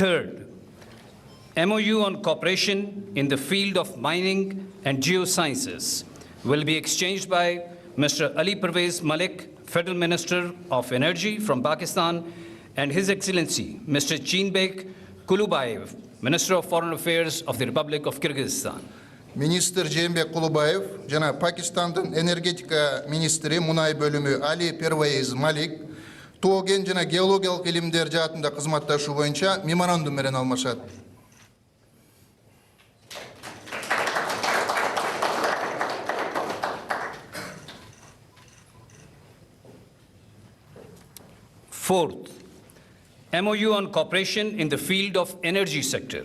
Third, MOU on cooperation in the field of mining and geosciences will be exchanged by Mr. Ali Pervez Malik, Federal Minister of Energy from Pakistan, and His Excellency Mr. Chinbek Kulubayev, Minister of Foreign Affairs of the Republic of Kyrgyzstan. Министр Жээнбек Кулубаев жана Пакистандын энергетика министри мунай бөлүмү Али Первейз Малик тоо кен жана геологиялык илимдер жаатында кызматташуу боюнча меморандум менен алмашат. Fourth, MOU on cooperation in the field of energy sector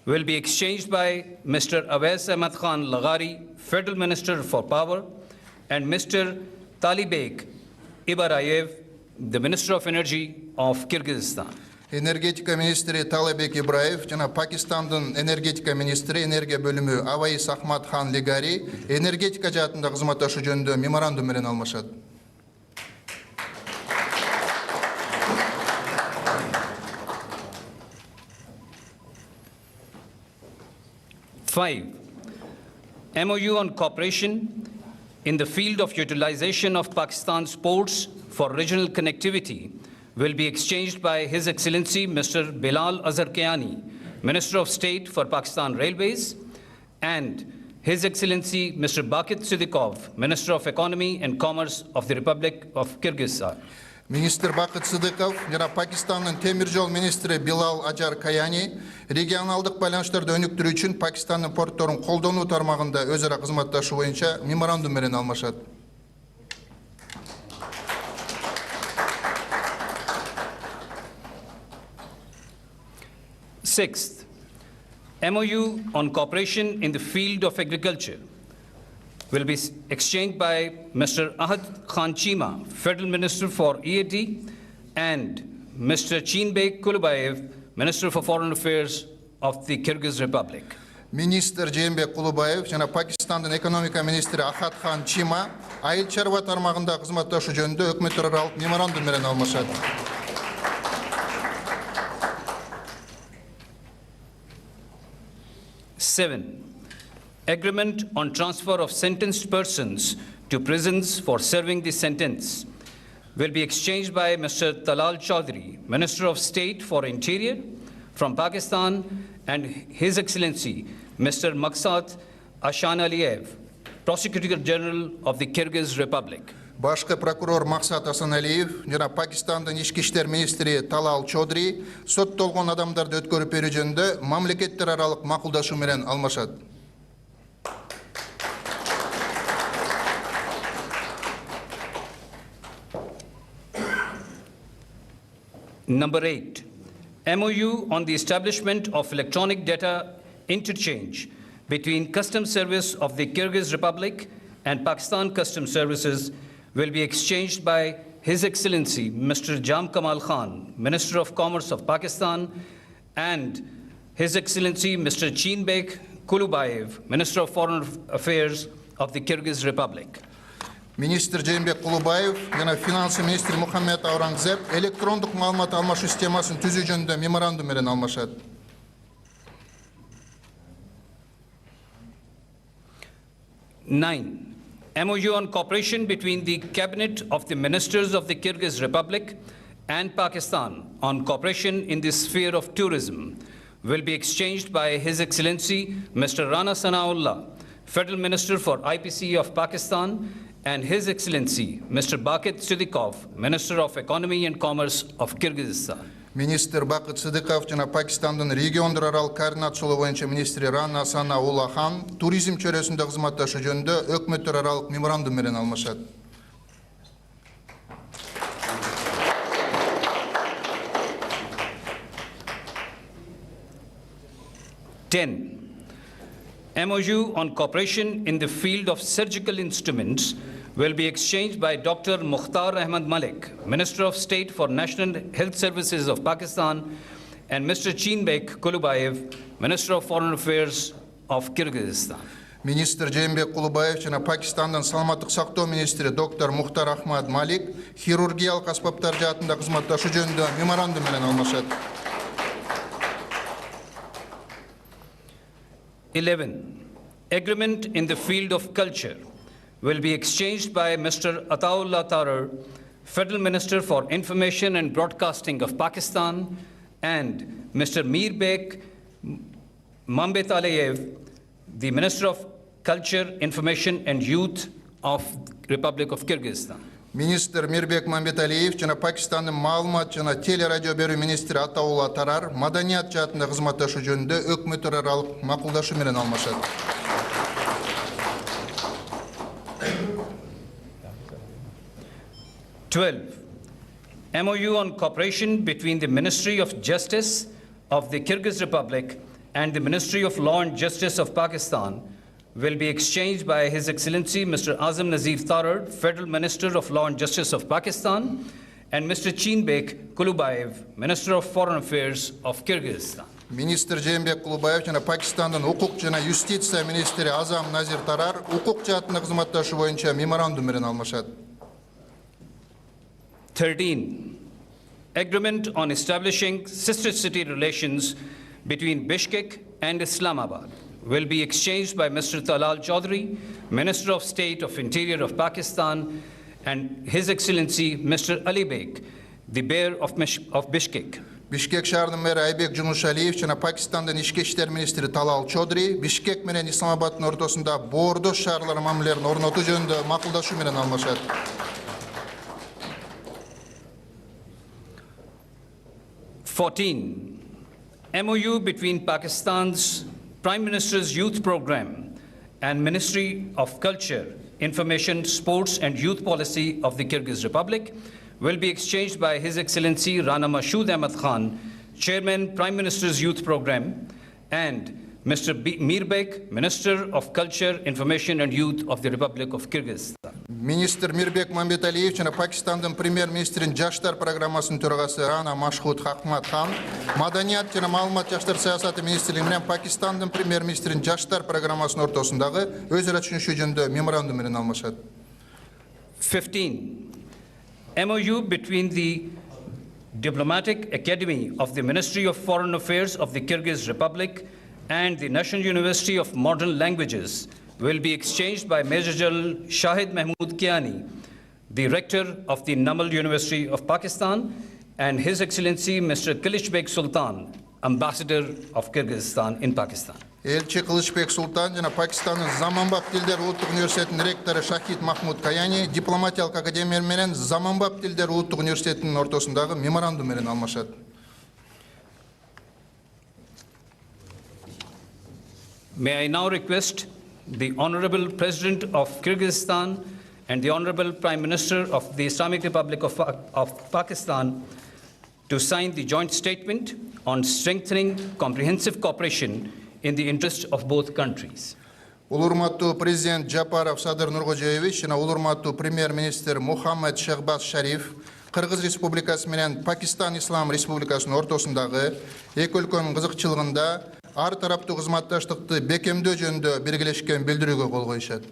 will be exchanged by Mr. Awais Ahmad Khan Laghari, Federal Minister for Power, and Mr. Talibek Ibarayev, the Minister of Energy of Kyrgyzstan. Энергетика министри Талебек Ибраев жана Пакистандын энергетика министри энергия бөлүмү Аваис Ахмад Хан Лигари энергетика жаатында кызматташуу жөнүндө меморандум менен алмашат. Five, MOU on cooperation in the field of utilization of Pakistan's ports for regional connectivity will be exchanged by His Excellency Mr. Bilal Azhar Kiani, Minister of State for Pakistan Railways, and His Excellency Mr. Bakit Siddiqov, Minister of Economy and Commerce of the Republic of Kyrgyzstan. Министр Бакыт Сыдыков жана Пакистандын темир жол министри Билал Ажар Каяни регионалдык байланыштарды өнүктүрүү үчүн Пакистандын портторун колдонуу тармагында өз ара кызматташуу боюнча меморандум менен алмашат. Sixth, MOU on cooperation in the field of agriculture will be exchanged by Mr. Ahad Khan Chima, Federal Minister for EAD, and Mr. Chinbek Kulubayev, Minister for Foreign Affairs of the Kyrgyz Republic. Министр Жээнбек Кулубаев жана Пакистандын экономика министри Ахад Хан Чима айыл чарба тармагында кызматташуу жөнүндө өкмөттөр аралык меморандум менен алмашат. Seven, agreement on transfer of sentenced persons to prisons for serving the sentence will be exchanged by Mr. Talal Chaudhry, Minister of State for Interior from Pakistan, and His Excellency Mr. Maqsad Ashan Aliyev, Prosecutor General of the Kyrgyz Republic. Башкы прокурор Максат Асаналиев жана Пакистандын ички иштер министри Талал Чодри соттолгон адамдарды өткөрүп берүү жөнүндө мамлекеттер аралык макулдашуу менен алмашат. Number 8, MOU on the establishment of electronic data interchange between Customs Service of the Kyrgyz Republic and Pakistan Customs Services will be exchanged by His Excellency Mr. Jam Kamal Khan, Minister of Commerce of Pakistan, and His Excellency Mr. Chinbek Kulubayev, Minister of Foreign Affairs of the Kyrgyz Republic. Министр Жээнбек Кулубаев жана финансы министри Мухаммед Аурангзеб электрондук маалымат алмашуу системасын түзүү жөнүндө меморандум менен алмашат. 9, MOU on cooperation between the Cabinet of the Ministers of the Kyrgyz Republic and Pakistan on cooperation in the sphere of tourism will be exchanged by His Excellency Mr. Rana Sanaullah, Federal Minister for IPC of Pakistan, and His Excellency Mr. Bakit Siddiqov, Minister of Economy and Commerce of Kyrgyzstan. Министр Бакыт Сыдыков жана Пакистандын региондор аралык координациялоо боюнча министри Рана Санаулла Хан туризм чөйрөсүндө кызматташуу жөнүндө өкмөттөр аралык меморандум менен алмашат. Ten, MOU on cooperation in the field of surgical instruments will be exchanged by Dr. Mukhtar Ahmad Malik, Minister of State for National Health Services of Pakistan, and Mr. Chinbek Kulubayev, Minister of Foreign Affairs of Kyrgyzstan. Министр Жээнбек Кулубаев жана Пакистандын саламаттык сактоо министри доктор Мухтар Ахмад Малик хирургиялык аспаптар жаатында кызматташуу жөнүндө меморандум менен алмашат. 11. Agreement in the field of culture will be exchanged by Mr. Ataullah Tarar, Federal Minister for Information and Broadcasting of Pakistan, and Mr. Mirbek Mambetaleyev, the Minister of Culture, Information and Youth of Republic of Kyrgyzstan. Министр Мирбек Мамбеталиев жана Пакистанның маалымат жана телерадио берүү министри Атаулла Тарар маданият жаатында кызматташуу жөнүндө өкмөт аралык макулдашуу менен алмашат. MOU on cooperation between the Ministry of Justice of the Kyrgyz Republic and the Ministry of Law and Justice of Pakistan will be exchanged by His Excellency Mr. Azam Nazir Tarar, Federal Minister of Law and Justice of Pakistan, and Mr. Chinbek Kulubayev, Minister of Foreign Affairs of Kyrgyzstan. Министр Жээнбек Кулубаев жана Пакистандын укук жана юстиция министри Азам Назир Тарар укук жаатында кызматташуу боюнча меморандум менен алмашат. 13. Agreement on establishing sister city relations between Bishkek and Islamabad will be exchanged by Mr. Talal Chaudhry, Minister of State of Interior of Pakistan, and His Excellency Mr. Ali Beg, the Mayor of Bishkek. Бишкек шаарынын мэри Айбек Жумушалиев жана Пакистандын ички иштер министри Талал Чодри Бишкек менен Исламабаддын ортосунда боордош шаарлар мамилелерин орнотуу жөнүндө макулдашуу менен алмашат. 14. MOU between Pakistan's Prime Minister's Youth Program and Ministry of Culture, Information, Sports and Youth Policy of the Kyrgyz Republic will be exchanged by His Excellency Rana Mashood Ahmad Khan, Chairman, Prime Minister's Youth Program, and Mr. Mirbek, Minister of Culture, Information and Youth of the Republic of Kyrgyzstan. Министр Мирбек Мамбеталиев жана Пакистандын премьер-министринин жаштар программасынын төрагасы Рана Машхуд Ахмад Хан, Маданият жана маалымат жаштар саясаты министрлиги менен Пакистандын премьер-министринин жаштар программасынын ортосундагы өз ара түшүнүшүү жөнүндө меморандум менен алмашат. 15. MOU between the Diplomatic Academy of the Ministry of Foreign Affairs of the Kyrgyz Republic and the National University of Modern Languages will be exchanged by Major General Shahid Mahmood Kiani, the Rector of the Namal University of Pakistan, and His Excellency Mr. Kılıçbek Sultan, Ambassador of Kyrgyzstan in Pakistan. Элчи Кылычбек Султан жана Пакистандын Заманбап тилдер улуттук университетинин ректору Шахид Махмуд Каяни дипломатиялык академия менен Заманбап тилдер улуттук университетинин ортосундагы меморандум менен алмашат. May I now request the Honorable President of Kyrgyzstan and the Honorable Prime Minister of the Islamic Republic of Pakistan to sign the joint statement on strengthening comprehensive cooperation in the interest of both countries. Улурматтуу президент Жапаров Садыр Нургожоевич жана улурматтуу премьер-министр Мухаммад Шахбаз Шариф Кыргыз Республикасы менен Пакистан Ислам Республикасынын ортосундагы эки өлкөнүн кызыкчылыгында ар тараптуу кызматташтыкты бекемдөө жөнүндө биргелешкен билдирүүгө кол коюшат.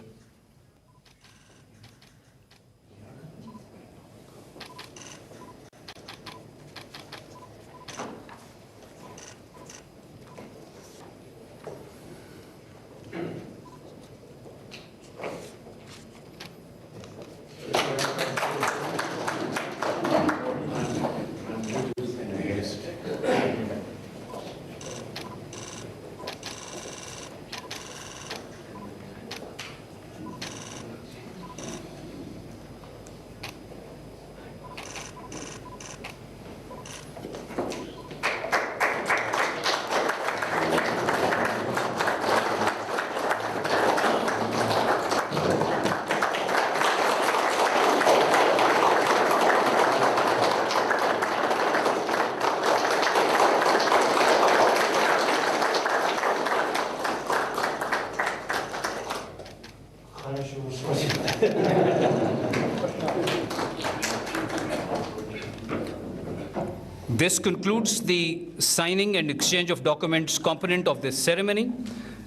This concludes the signing and exchange of documents component of this ceremony.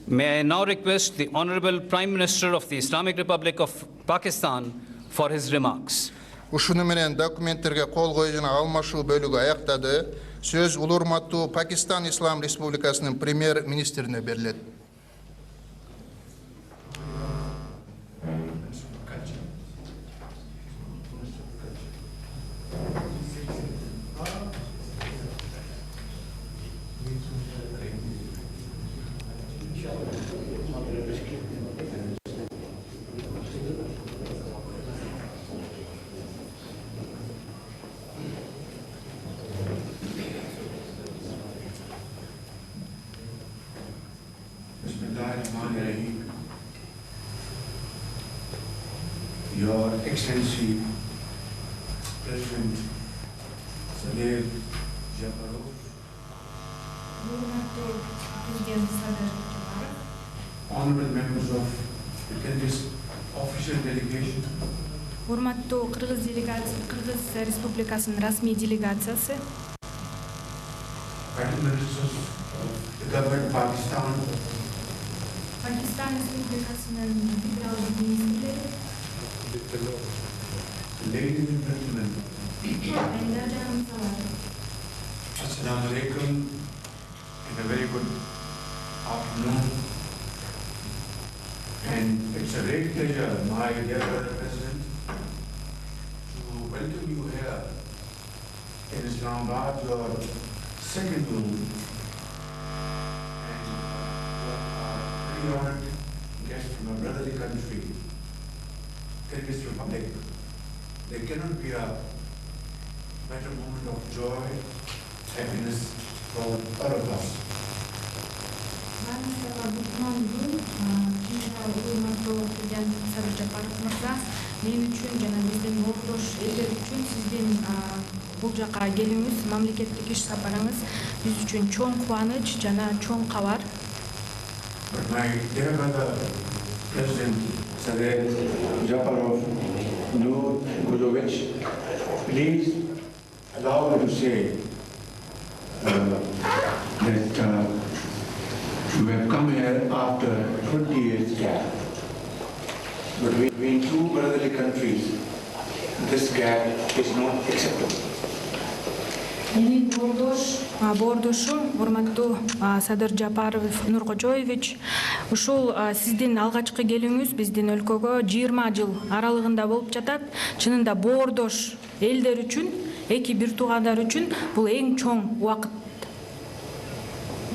May I now request the Honorable Prime Minister of the Islamic Republic of Pakistan for his remarks. Ушуну менен документтерге кол коюу жана алмашуу бөлүгү аяктады. Сөз улурматтуу Пакистан Ислам Республикасынын премьер-министрине берилет. Excellency President Saleh Japarov, honorable members of the Kyrgyz official delegation, Урматтуу Кыргыз Республикасынын расмий делегациясы, ministers of the government of Pakistan, Пакистан Республикасынын федералдык министрлери, ladies and gentlemen, айдар жана мырзалар. Assalamu alaikum and a very good afternoon. And it's a great pleasure, my dear brother President, to welcome you here in Islamabad, your second room. And you are very honored guests from a brotherly country, Kyrgyz Republic. There cannot be a better moment of joy, happiness for all of us. Мен үчүн жана биздин ордош элдер үчүн сиздин бул жака келүүңүз, мамлекеттик иш сапарыңыз биз үчүн чоң кубаныч жана чоң кабар. But my dear brother, President Saleh Japarov, Nur Gudovich, please allow me to say that you have come here after 20 years gap. But between two brotherly countries, this gap is not acceptable. Менин бордошум, урматтуу Садыр Жапаров Нуркожоевич, ушул сиздин алгачкы келүүңүз биздин өлкөгө 20 жыл аралыгында болуп жатат. Чынында бордош элдер үчүн, эки бир туугандар үчүн бул эң чоң убакыт.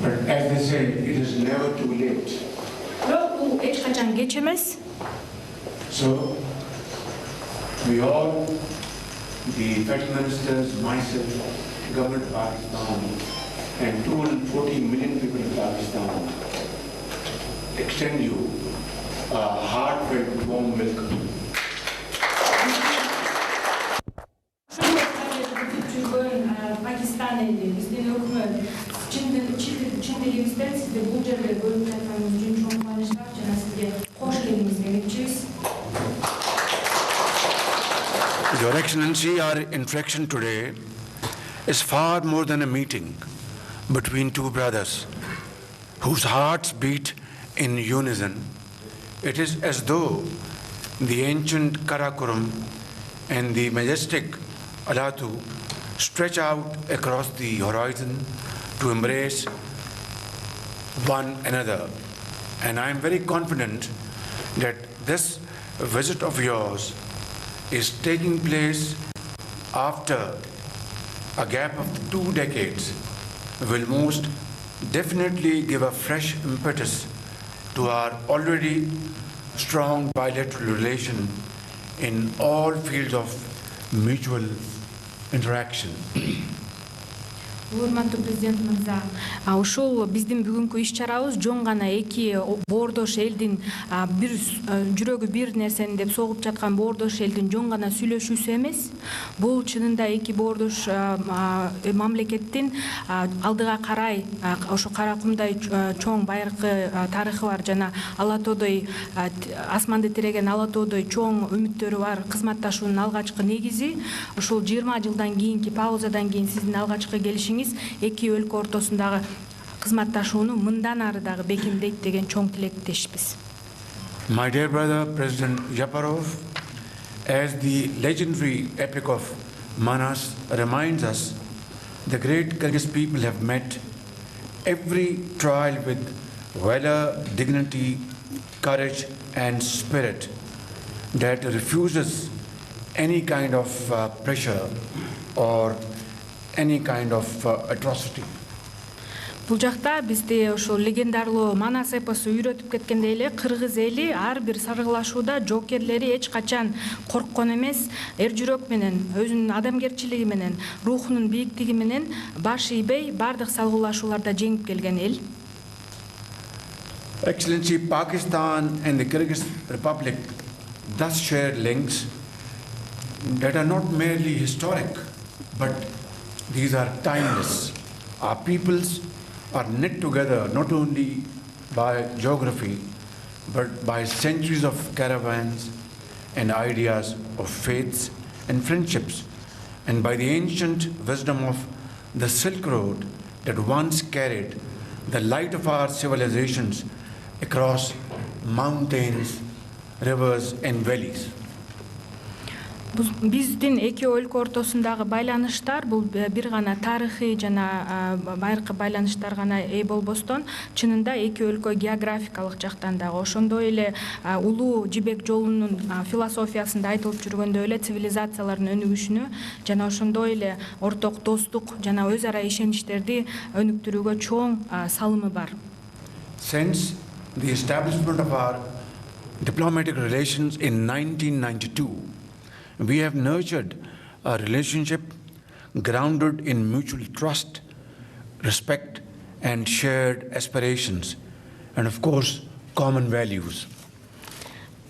But as they say, it is never too late. Бирок бул эч качан кеч эмес. So, we all, the federal ministers, myself, government of Pakistan, and 240 million people in Pakistan, extend you a heartfelt warm welcome. Пакистан эли, биздин өкмөт чын дилибизден сизди бул жерге көрүп жатканыңыз үчүн чоң кубанычтар жана сизге кош келиңиз демекчибиз. Your Excellency, our interaction today is far more than a meeting between two brothers whose hearts beat in unison. It is as though the ancient Karakoram and the majestic Alatu stretch out across the horizon to embrace one another. And I am very confident that this visit of yours is taking place after a gap of 2 decades, will most definitely give a fresh impetus to our already strong bilateral relation in all fields of mutual interaction. Урматтуу президент мырза, ушул биздин бүгүнкү иш чарабыз жон гана эки боордош элдин бир жүрөгү бир нерсени деп согуп жаткан боордош элдин жон гана сүйлөшүүсү эмес. Бул чынында эки боордош мамлекеттин алдыга карай ошо Каракумдай чоң байыркы тарыхы бар жана Алатоодой асманды тиреген Алатоодой чоң үмүттөрү бар кызматташуунун алгачкы негизи. Ушул 20 жылдан кийинки паузадан кийин сиздин алгачкы келишиңиз эки өлкө ортосундагы кызматташууну мындан ары дагы бекемдейт деген чоң тилектешпиз. My dear brother, President Japarov, as the legendary epic of Manas reminds us, the great Kyrgyz people have met every trial with valor, dignity, courage, and spirit that refuses any kind of pressure or any kind of atrocity. Бул жакта бизди ошо легендарлуу Манас эпосу үйрөтүп кеткендей эле кыргыз эли ар бир саргылашууда жоокерлери эч качан корккон эмес, эр жүрөк менен, өзүнүн адамгерчилиги менен, рухунун бийиктиги менен баш ийбей бардык салгылашууларда жеңип келген эл. Excellency, Pakistan and the Kyrgyz Republic thus share links that are not merely historic, but these are timeless. Our peoples are knit together not only by geography, but by centuries of caravans and ideas of faiths and friendships, and by the ancient wisdom of the Silk Road that once carried the light of our civilizations across mountains, rivers, and valleys. Биздин эки өлкө ортосундагы байланыштар бул бир гана тарыхый жана байыркы байланыштар гана ээ болбостон, чынында эки өлкө географикалык жактан дагы ошондой эле улуу жибек жолунун философиясында айтылып жүргөндөй эле цивилизациялардын өнүгүшүнө жана ошондой эле орток достук жана өз ара ишеничтерди өнүктүрүүгө чоң салымы бар. Since the establishment of our diplomatic relations in 1992, we have nurtured a relationship grounded in mutual trust, respect, and shared aspirations, and of course, common values.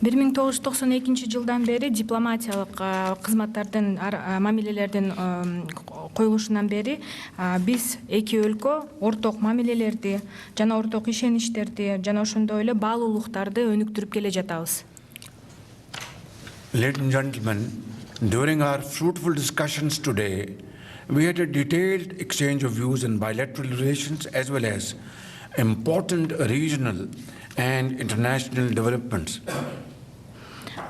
1992 жылдан бери дипломатиялык кызматтардын мамилелердин коюлушунан бери биз эки өлкө орток мамилелерди жана орток ишеничтерди жана ошондой эле баалуулуктарды өнүктүрүп келе жатабыз. Ladies and gentlemen, during our fruitful discussions today, we had a detailed exchange of views in bilateral relations as well as important regional and international developments.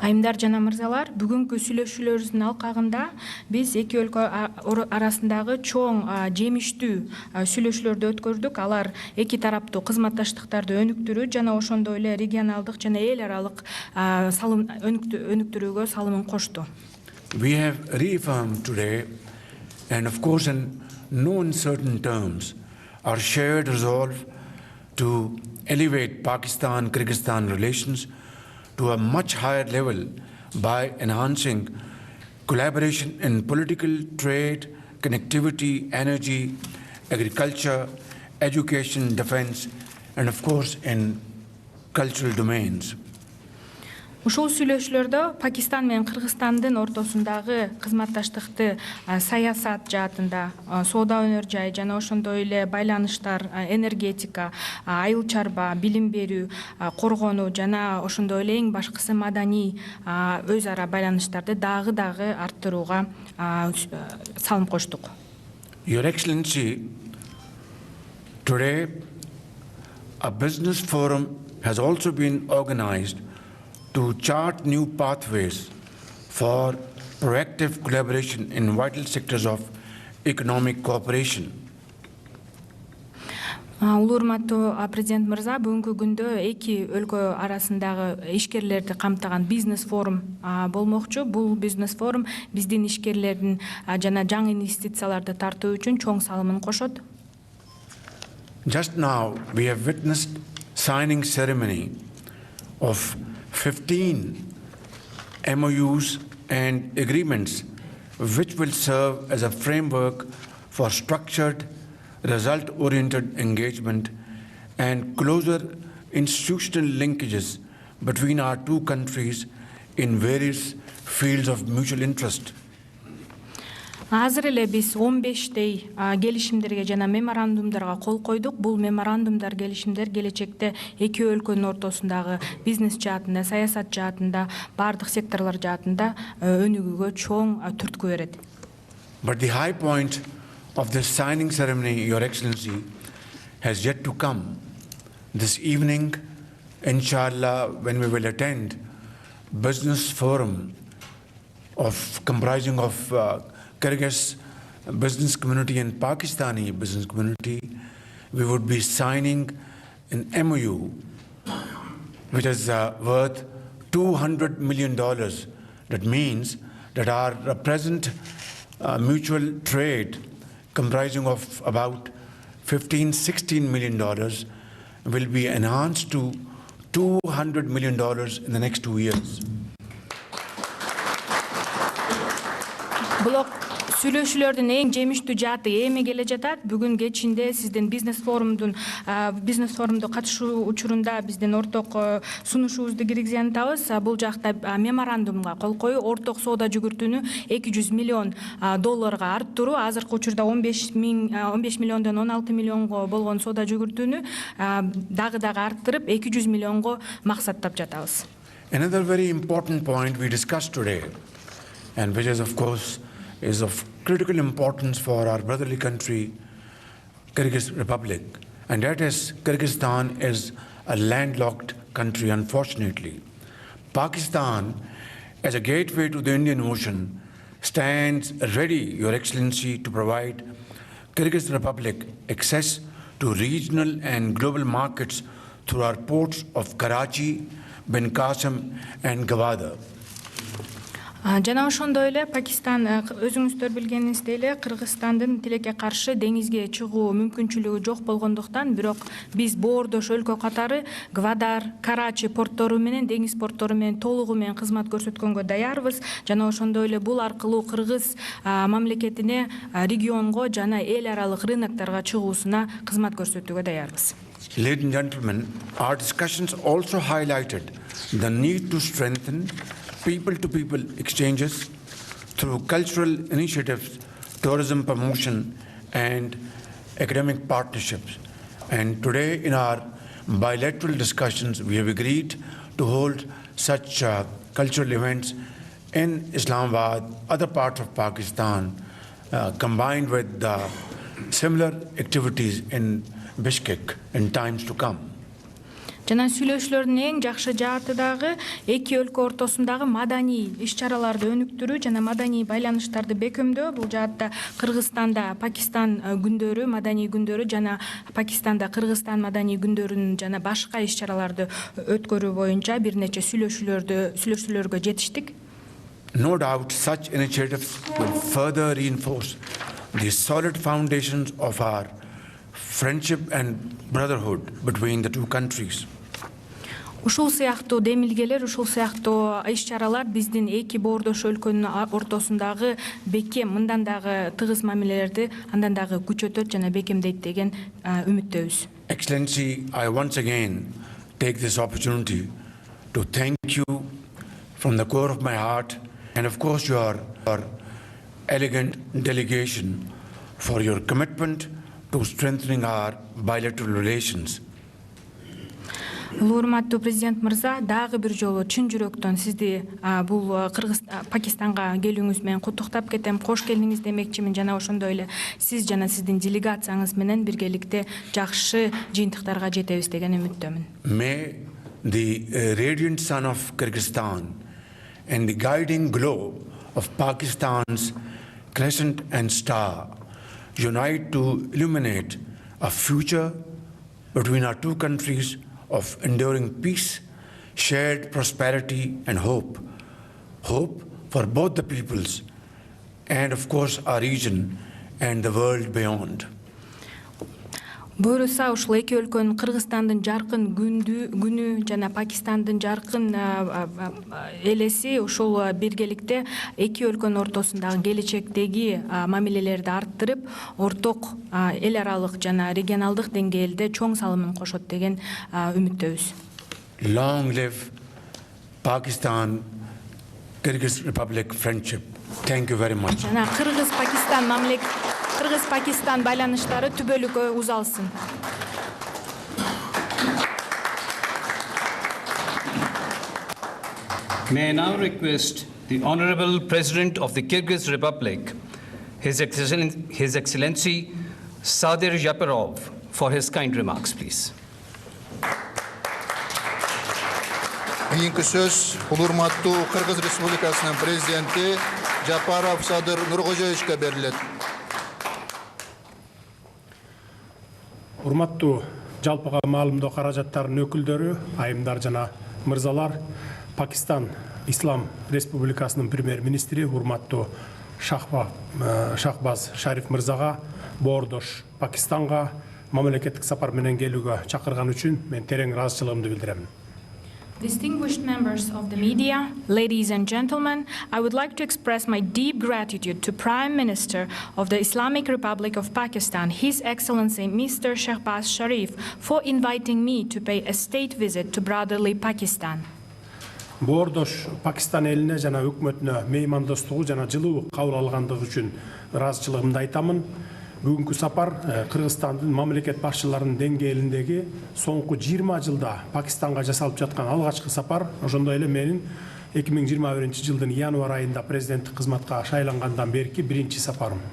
Айымдар жана мырзалар, бүгүнкү сүйлөшүүлөрүбүздүн алкагында биз эки өлкө арасындагы чоң жемиштүү сүйлөшүүлөрдү өткөрдүк. Алар эки тараптуу кызматташтыктарды өнүктүрүү жана ошондой эле регионалдык жана эл аралык салым өнүктүрүүгө салымын кошту. We have reaffirmed today, and of course in no uncertain terms, our shared resolve to elevate Pakistan-Kyrgyzstan relations to a much higher level by enhancing collaboration in political, trade, connectivity, energy, agriculture, education, defense, and of course in cultural domains. Ушул сүйлөшүүлөрдө Пакистан менен Кыргызстандын ортосундагы кызматташтыкты саясат жаатында, соода өнөр жай жана ошондой эле байланыштар, энергетика, айыл чарба, билим берүү, коргонуу жана ошондой эле эң башкысы маданий өз ара байланыштарды дагы арттырууга салым коштук. Your Excellency, today a business forum has also been organized to chart new pathways for proactive collaboration in vital sectors of economic cooperation. Улуу урматтуу президент мырза, бүгүнкү күндө эки өлкө арасындагы ишкерлерди камтыган бизнес форум болмокчу. Бул бизнес форум биздин ишкерлердин жана жаңы инвестицияларды тартуу үчүн чоң салымын кошот. Just now we have witnessed signing ceremony of 15 MOUs and agreements which will serve as a framework for structured, result-oriented engagement and closer institutional linkages between our two countries in various fields of mutual interest. Азыр эле биз 15 келишимдерге жана меморандумдарга кол койдук. Бул меморандумдар, келишимдер келечекте эки өлкөнүн ортосундагы бизнес жаатында, саясат жаатында, бардык секторлор жаатында өнүгүүгө чоң түрткү берет. But the high point of this signing ceremony, Your Excellency, has yet to come. This evening, inshallah, when we will attend business forum comprising of Kyrgyz business community and Pakistani business community, we would be signing an MOU which is worth $200 million. That means that our present mutual trade comprising of about $15–16 million will be enhanced to $200 million in the next 2 years. Блок Сүйлөшүүлөрдүн эң жемиштүү жааты эми келе жатат. Бүгүн кечинде сиздин бизнес форумду катышуу учурунда биздин орток сунушубузду киргизген атабыз. Бул жакта меморандумга кол коюу, орток соода жүгүртүүнү $200 миллион арттыруу, азыркы учурда 15 миллиондон 16 миллионго болгон соода жүгүртүүнү дагы арттырып 200 миллионго максаттап жатабыз. Another very important point we discussed today, and which is of course is of critical importance for our brotherly country, Kyrgyz Republic, and that is Kyrgyzstan is a landlocked country, unfortunately. Pakistan, as a gateway to the Indian Ocean, stands ready, Your Excellency, to provide Kyrgyz Republic access to regional and global markets through our ports of Karachi, Ben Qasim, and Gwadar. Жана ошондой эле Пакистан өзүңүздөр билгениңиздей эле Кыргызстандын тилекке каршы деңизге чыгуу мүмкүнчүлүгү жок болгондуктан, бирок биз боордош өлкө катары Гвадар, Карачи порттору менен, деңиз порттору менен толугу менен кызмат көрсөткөнгө даярбыз. Жана ошондой эле бул аркылуу Кыргыз мамлекетине регионго жана эл аралык рынокторго чыгуусуна кызмат көрсөтүүгө даярбыз. Ladies and gentlemen, our discussions also highlighted the need to strengthen people-to-people exchanges through cultural initiatives, tourism promotion, and academic partnerships. And today, in our bilateral discussions, we have agreed to hold such cultural events in Islamabad, other parts of Pakistan, combined with similar activities in Bishkek in times to come. Жана сүйлөшүүлөрдүн эң жакшы жааты дагы эки өлкө ортосундагы маданий иш-чараларды өнүктүрүү жана маданий байланыштарды бекемдөө. Бул жаатта Кыргызстанда Пакистан күндөрү, маданий күндөрү жана Пакистанда Кыргызстан маданий күндөрүн жана башка иш-чараларды өткөрүү боюнча бир нече сүйлөшүүлөргө жетиштик. No doubt such initiatives will further reinforce the solid foundations of our friendship and brotherhood between the two countries. Ушул сыяктуу демилгелер, ушул сыяктуу иш-чаралар биздин эки боордош өлкөнүн ортосундагы бекем, мындан дагы тыгыз мамилелерди андан дагы күчөтөт жана бекемдейт деген үмүттөбүз. Excellency, I once again take this opportunity to thank you from the core of my heart, and of course your elegant delegation for your commitment to strengthening our bilateral relations. Урматтуу президент мырза, дагы бир жолу чын жүрөктөн сизди бул Пакистанга келүүңүз менен куттуктап кетем. Кош келдиңиз демекчимин. Жана ошондой эле сиз жана сиздин делегацияңыз менен биргеликте жакшы жыйынтыктарга жетебиз деген үмүттөмүн. May the radiant sun of Kyrgyzstan and the guiding glow of Pakistan's crescent and star unite to illuminate a future between our two countries of enduring peace, shared prosperity, and hope. Hope for both the peoples and, of course, our region and the world beyond. Буюрса ушул эки өлкөнүн Кыргызстандын жаркын күнү жана Пакистандын жаркын элеси ушул биргеликте эки өлкөнүн ортосундагы келечектеги мамилелерди арттырып, орток эл аралык жана регионалдык деңгээлде чоң салымын кошот деген үмүттөбүз. Long live Pakistan, Kyrgyz Republic friendship. Thank you very much. Жана Кыргыз-Пакистан байланыштары түбөлүккө узалсын. May I now request the Honorable President of the Kyrgyz Republic, His Excellency Sadir Yaparov, for his kind remarks, please. Кийинки сөз урматтуу Кыргыз Республикасынын президенти Жапаров Садыр Нуркожоевичке берилет. Урматтуу жалпыга маалымдоо каражаттарынын өкүлдөрү, айымдар жана мырзалар, Пакистан Ислам Республикасынын премьер-министри урматтуу Шахбаз Шариф мырзага боордош Пакистанга мамлекеттик сапар менен келүүгө чакырган үчүн мен терең ыраазычылыгымды билдирем. Distinguished members of the media, ladies and gentlemen, I would like to express my deep gratitude to Prime Minister of the Islamic Republic of Pakistan, His Excellency Mr. Shehbaz Sharif, for inviting me to pay a state visit to brotherly Pakistan. Боордош Пакистан элине жана өкмөтүнө меймандостугу жана жылуу кабыл алгандыгы үчүн ыраазычылыгымды айтамын. Бүгүнкү сапар Кыргызстандын мамлекет башчыларынын деңгээлиндеги соңку 20 жылда Пакистанга жасалып жаткан алгачкы сапар, ошондой эле менин 2021 жылдын январь айында президенттик кызматка шайлангандан берки биринчи сапарым.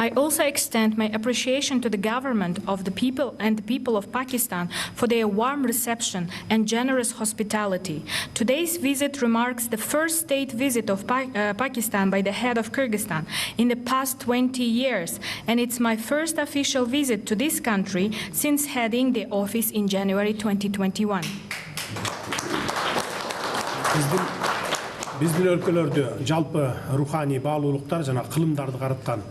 I also extend my appreciation to the government of the people and the people of Pakistan for their warm reception and generous hospitality. Today's visit marks the first state visit of Pakistan by the head of Kyrgyzstan in the past 20 years, and it's my first official visit to this country since heading the office in January 2021. Биздин өлкөлөрдө жалпы руханий баалуулуктар жана кылымдарды караткан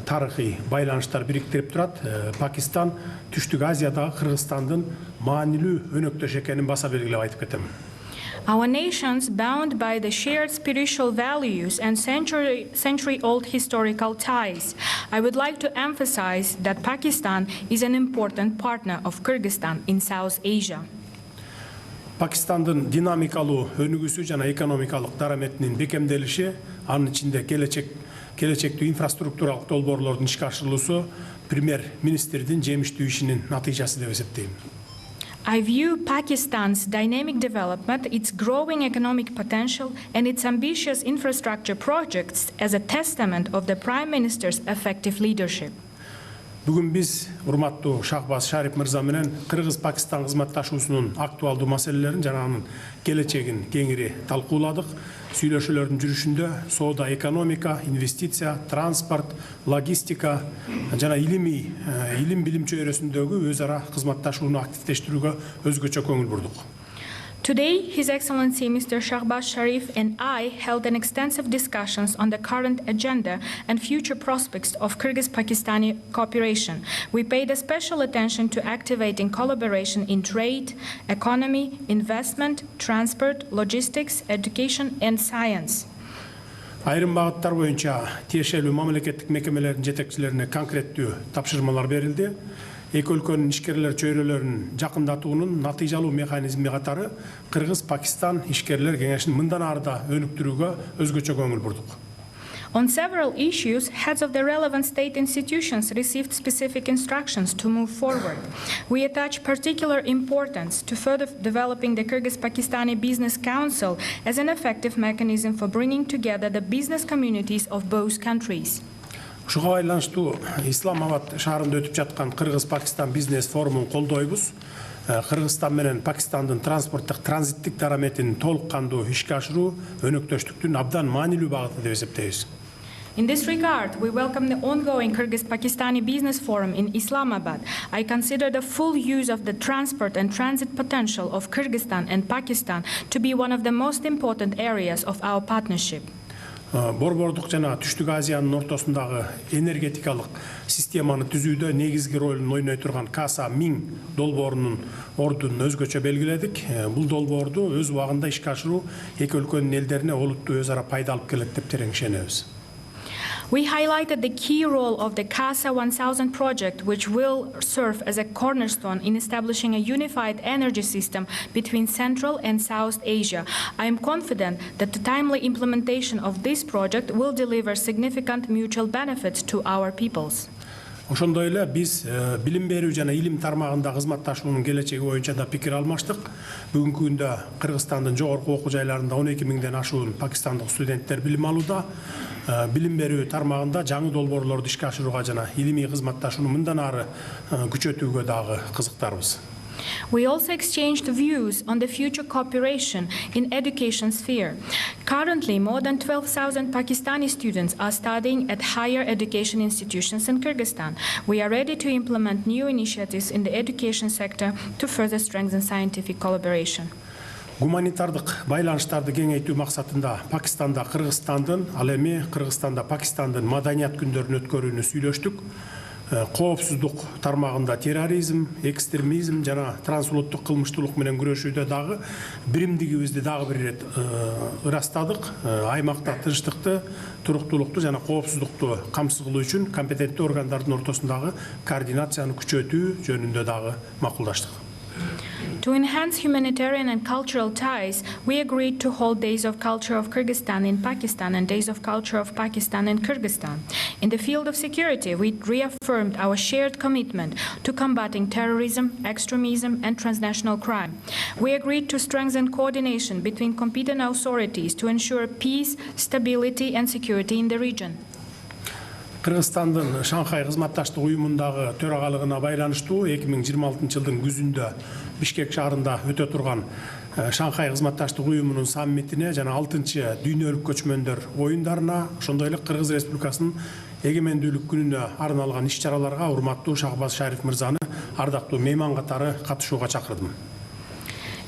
тарыхый байланыштар бириктирип турат. Пакистан Түштүк Азиядагы Кыргызстандын маанилүү өнөктөш экенин баса белгилеп айтып кетем. Our nations, bound by the shared spiritual values and century-old historical ties, I would like to emphasize that Pakistan is an important partner of Kyrgyzstan in South Asia. Пакистандын динамикалуу өнүгүүсү жана экономикалык дараметинин бекемделиши, анын ичинде келечектүү инфраструктуралык долбоорлордун ишке ашырылуусу премьер-министрдин жемиштүү ишинин натыйжасы деп эсептейм. I view Pakistan's dynamic development, its growing economic potential, and its ambitious infrastructure projects as a testament of the Prime Minister's effective leadership. Бүгүн биз урматтуу Шахбаз Шариф мырза менен Кыргыз-Пакистан кызматташуусунун актуалдуу маселелерин жана анын келечегин кеңири талкууладык. Сүйлөшүүлөрдүн жүрүшүндө соода, экономика, инвестиция, транспорт, логистика жана илим билим чөйрөсүндөгү өз ара кызматташууну активдештирүүгө өзгөчө көңүл бурдук. Today, His Excellency Mr. Shehbaz Sharif and I held an extensive discussions on the current agenda and future prospects of Kyrgyz-Pakistani cooperation. We paid a special attention to activating collaboration in trade, economy, investment, transport, logistics, education, and science. Айрым багыттар боюнча тиешелүү мамлекеттик мекемелердин жетекчилерине конкреттүү тапшырмалар берилди. Эки өлкөнүн ишкерлер чөйрөлөрүн жакындатуунун натыйжалуу механизми катары Кыргыз-Пакистан ишкерлер кеңешин мындан ары да өнүктүрүүгө өзгөчө көңүл бурдук. On several issues, heads of the relevant state institutions received specific instructions to move forward. We attach particular importance to further developing the Kyrgyz-Pakistani Business Council as an effective mechanism for bringing together the business communities of both countries. Ушуга байланыштуу Исламабад шаарында өтүп жаткан Кыргыз-Пакистан бизнес форумун колдойбуз. Кыргызстан менен Пакистандын транспорттук транзиттик дараметин толук кандуу ишке ашыруу өнөктөштүктүн абдан маанилүү багыты деп эсептейбиз. In this regard, we welcome the ongoing Kyrgyz-Pakistani Business Forum in Islamabad. I consider the full use of the transport and transit potential of Kyrgyzstan and Pakistan to be one of the most important areas of our partnership. Борбордук жана Түштүк Азиянын ортосундагы энергетикалык системаны түзүүдө негизги ролун ойной турган Каса-1000 долбоорунун ордун өзгөчө белгиледик. Бул долбоорду өз убагында ишке ашыруу эки өлкөнүн элдерине олуттуу өз ара пайда алып келет деп терең ишенебиз. We highlighted the key role of the CASA 1000 project, which will serve as a cornerstone in establishing a unified energy system between Central and South Asia. I am confident that the timely implementation of this project will deliver significant mutual benefits to our peoples. Ошондой эле биз билим берүү жана илим тармагында кызматташуунун келечеги боюнча да пикир алмаштык. Бүгүнкү күндө Кыргызстандын жогорку окуу жайларында 12 миңден ашуун пакистандык студенттер билим алууда. Билим берүү тармагында жаңы долбоорлорду ишке ашырууга жана илимий кызматташууну мындан ары күчөтүүгө дагы кызыктарбыз. We also exchanged views on the future cooperation in education sphere. Currently, more than 12,000 Pakistani students are studying at higher education institutions in Kyrgyzstan. We are ready to implement new initiatives in the education sector to further strengthen scientific collaboration. Гуманитардык байланыштарды кеңейтүү максатында Пакистанда Кыргызстандын, ал эми Кыргызстанда Пакистандын маданият күндөрүн өткөрүүнү сүйлөштүк. коопсуздук тармагында терроризм, экстремизм жана трансулуттук кылмыштуулук менен күрөшүүдө дагы биримдигибизди дагы бир ирет ырастадык. Аймакта тынчтыкты, туруктуулукту жана коопсуздукту камсыз кылуу үчүн компетенттүү органдардын ортосундагы координацияны күчөтүү жөнүндө дагы макулдаштык. To enhance humanitarian and cultural ties, we agreed to hold Days of Culture of Kyrgyzstan in Pakistan and Days of Culture of Pakistan in Kyrgyzstan. In the field of security, we reaffirmed our shared commitment to combating terrorism, extremism, and transnational crime. We agreed to strengthen coordination between competent authorities to ensure peace, stability, and security in the region. Кыргызстандын Шанхай кызматташтык уюмундагы төрагалыгына байланыштуу 2026 жылдын күзүндө Бишкек шаарында өтө турган Шанхай кызматташтык уюмунун саммитине жана 6-чы дүйнөлүк көчмөндөр оюндарына, ошондой эле Кыргыз Республикасынын эгемендүүлүк күнүнө арналган иш-чараларга урматтуу Шахбаз Шариф мырзаны ардактуу мейман катары катышууга чакырдым.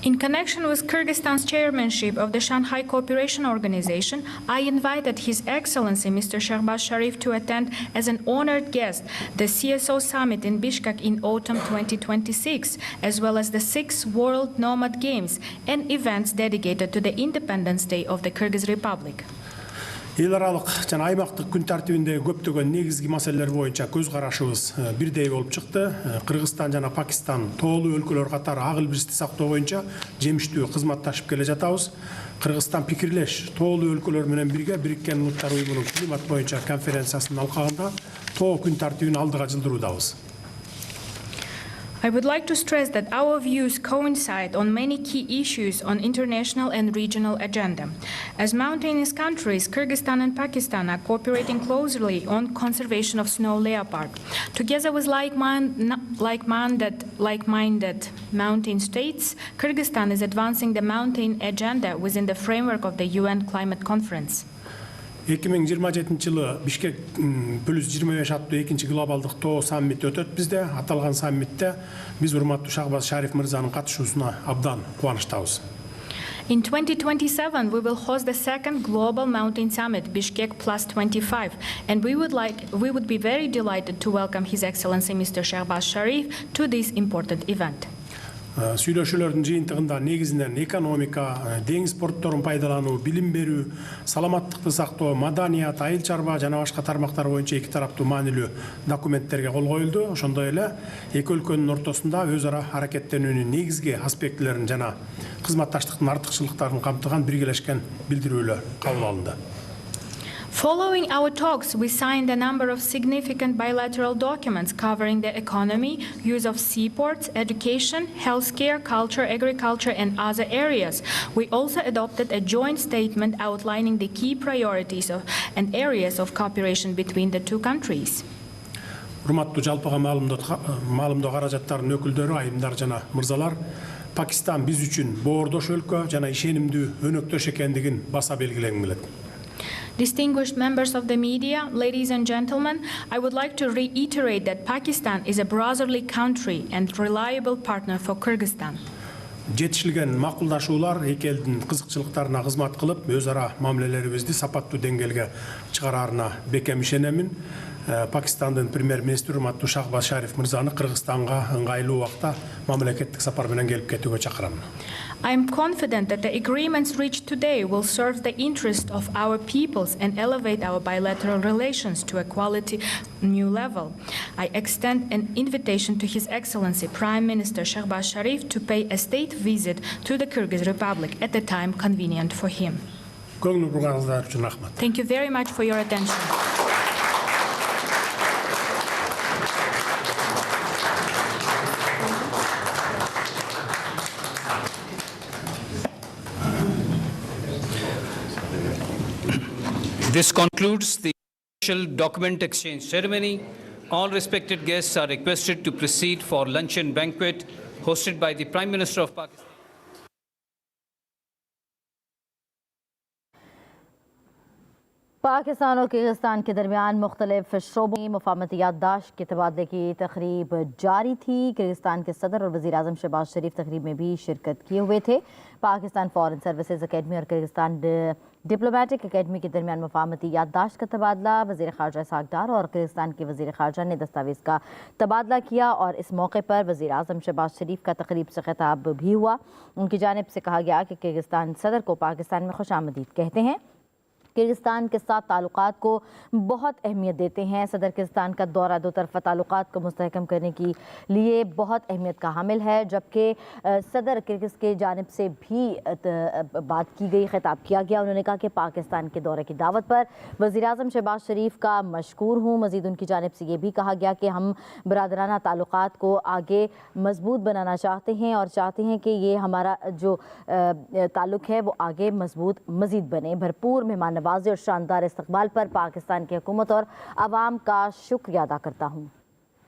In connection with Kyrgyzstan's chairmanship of the Shanghai Cooperation Organization, I invited His Excellency Mr. Shahbaz Sharif to attend as an honored guest the CSO Summit in Bishkek in autumn 2026, as well as the 6th World Nomad Games and events dedicated to the Independence Day of the Kyrgyz Republic. Эл аралык жана аймактык күн тартибиндеги көптөгөн негизги маселелер боюнча көз карашыбыз бирдей болуп чыкты. Кыргызстан жана Пакистан тоолуу өлкөлөр катары ак илбирсти сактоо боюнча жемиштүү кызматташып келе жатабыз. Кыргызстан пикирлеш тоолуу өлкөлөр менен бирге Бириккен Улуттар уюмунун климат боюнча конференциясынын алкагында тоо күн тартибин алдыга жылдыруудабыз. I would like to stress that our views coincide on many key issues on international and regional agenda. As mountainous countries, Kyrgyzstan and Pakistan are cooperating closely on conservation of snow leopard. Together with like-minded mountain states, Kyrgyzstan is advancing the mountain agenda within the framework of the UN Climate Conference. 2027 жылы Бишкек +25 аттуу 2-чи глобалдык тоо саммити өтөт бизде. Аталган саммитте биз урматтуу Шахбаз Шариф мырзанын катышуусуна абдан кубанычтабыз. In 2027, we will host the 2nd Global Mountain Summit, Bishkek +25, and we would be very delighted to welcome His Excellency Mr. Shahbaz Sharif to this important event. Сүйлөшүүлөрдүн жыйынтыгында негизинен экономика, деңиз портторун пайдалануу, билим берүү, саламаттыкты сактоо, маданият, айыл чарба жана башка тармактар боюнча эки тараптуу маанилүү документтерге кол коюлду. Ошондой эле эки өлкөнүн ортосунда өз ара аракеттенүүнүн негизги аспектилерин жана кызматташтыктын артыкчылыктарын камтыган биргелешкен билдирүүлөр кабыл алынды. Following our talks, we signed a number of significant bilateral documents covering the economy, use of seaports, education, healthcare, culture, agriculture, and other areas. We also adopted a joint statement outlining the key priorities and areas of cooperation between the two countries. Урматтуу жалпыга маалымдоо каражаттарынын өкүлдөрү, айымдар жана мырзалар, Пакистан биз үчүн боордош өлкө жана ишенимдүү өнөктөш экендигин баса белгилегим келет. Distinguished members of the media, ladies and gentlemen, I would like to reiterate that Pakistan is a brotherly country and reliable partner for Kyrgyzstan. Жетишилген макулдашуулар эки элдин кызыкчылыктарына кызмат кылып, өз ара мамилелерибизди сапаттуу деңгээлге чыгараарына бекем ишенемин. Пакистандын премьер-министри урматтуу Шахбаз Шариф мырзаны Кыргызстанга ыңгайлуу убакта мамлекеттик сапар менен келип кетүүгө чакырам. I am confident that the agreements reached today will serve the interest of our peoples and elevate our bilateral relations to a quality new level. I extend an invitation to His Excellency Prime Minister Shahbaz Sharif to pay a state visit to the Kyrgyz Republic at the time convenient for him. Thank you very much for your attention. This concludes the official document exchange ceremony. All respected guests are requested to proceed for luncheon banquet hosted by the Prime Minister of Pakistan. Pakistan और Kyrgyzstan के दरमियान मुख्तलिफ शोबों में मफाहमती याददाश्त के तबादले की तकरीब जारी थी। किर्गिस्तान के सदर और वज़ीर आज़म शहबाज शरीफ तकरीब में भी शिरकत किए हुए थे। पाकिस्तान फॉरेन सर्विसेज अकेडमी और किर्गिस्तान ڈپلومیٹک اکیڈمی کے درمیان مفاہمتی یادداشت کا تبادلہ، وزیر خارجہ اسحاق ڈار اور کرغزستان کے وزیر خارجہ نے دستاویز کا تبادلہ کیا اور اس موقع پر وزیر اعظم شہباز شریف کا تقریب سے خطاب بھی ہوا۔ ان کی جانب سے کہا گیا کہ کرغزستان صدر کو پاکستان میں خوش آمدید کہتے ہیں، کرغزستان کے ساتھ تعلقات کو بہت اہمیت دیتے ہیں۔ صدر کرغزستان کا دورہ دو طرفہ تعلقات کو مستحکم کرنے کے لیے بہت اہمیت کا حامل ہے، جبکہ صدر کرغز کی جانب سے بھی بات کی گئی، خطاب کیا گیا۔ انہوں نے کہا کہ پاکستان کے دورے کی دعوت پر وزیر اعظم شہباز شریف کا مشکور ہوں۔ مزید ان کی جانب سے یہ بھی کہا گیا کہ ہم برادرانہ تعلقات کو آگے مضبوط بنانا چاہتے ہیں اور چاہتے ہیں کہ یہ ہمارا جو تعلق ہے وہ آگے مضبوط مزید بنے۔ بھرپور مہمان نوازی اور شاندار استقبال پر پاکستان کی حکومت اور عوام کا شکریہ ادا کرتا ہوں۔